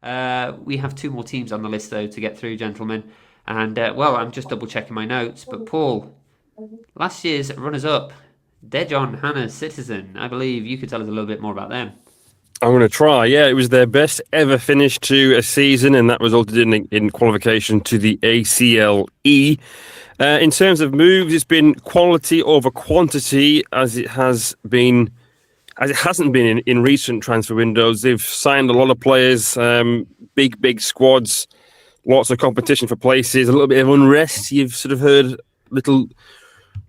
We have two more teams on the list, though, to get through, gentlemen. And, well, I'm just double-checking my notes. But, Paul, last year's runners-up, Daejeon, Hana, Citizen. I believe you could tell us a little bit more about them. I'm going to try. Yeah, it was their best ever finish to a season, and that resulted in qualification to the ACLE. In terms of moves, it's been quality over quantity, as it hasn't been in recent transfer windows. They've signed a lot of players, big squads, lots of competition for places, a little bit of unrest. You've sort of heard little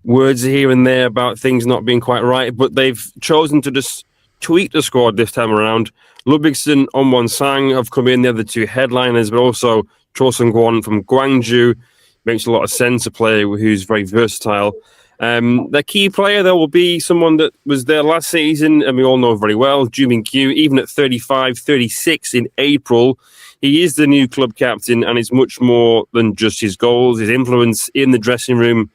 words here and there about things not being quite right, but they've chosen to just tweak the squad this time around. Ludvigsen, 𝗏𝗏 have come in, the other two headliners, but also Cho Seung-kwon from Gwangju. Makes a lot of sense, a player who's very versatile. Their key player, though, will be someone that was there last season, and we all know very well, Joo Min-kyu. Even at 35, 36 in April, he is the new club captain, and it's much more than just his goals. His influence in the dressing room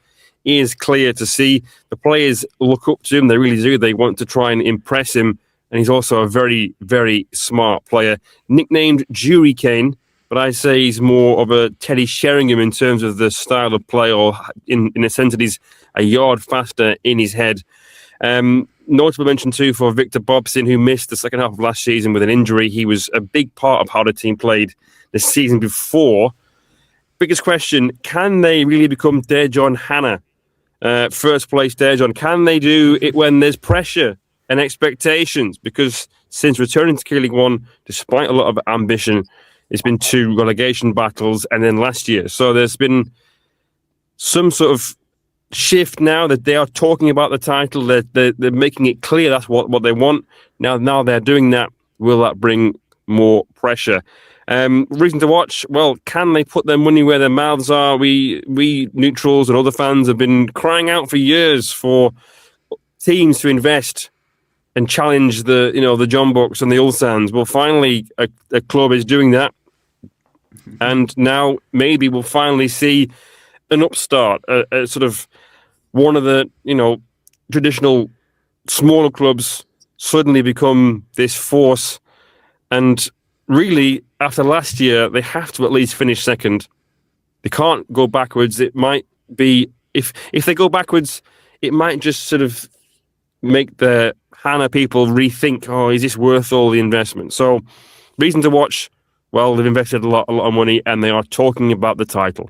is clear to see. The players look up to him, they really do. They want to try and impress him, and he's also a very, very smart player. Nicknamed Jury Kane, but I say he's more of a Teddy Sheringham in terms of the style of play, or in a sense that he's a yard faster in his head. Notable mention too for Victor Bobson, who missed the second half of last season with an injury. He was a big part of how the team played the season before. Biggest question, can they really become Daejeon Hana? First place Daejeon. Can they do it when there's pressure and expectations? Because since returning to K League One, despite a lot of ambition, it's been 2 relegation battles and then last year. So there's been some sort of shift now that they are talking about the title. They're making it clear that's what they want. Now they're doing that. Will that bring more pressure? Reason to watch, well, can they put their money where their mouths are? We neutrals and other fans have been crying out for years for teams to invest and challenge the Jeonbuks and the Ulsans. Well, finally, a club is doing that. And now maybe we'll finally see an upstart, a sort of one of the, traditional smaller clubs suddenly become this force. And really, after last year, they have to at least finish second. They can't go backwards. It might be, if they go backwards, it might just sort of make the Hana people rethink, is this worth all the investment? So, reason to watch, well, they've invested a lot of money and they are talking about the title.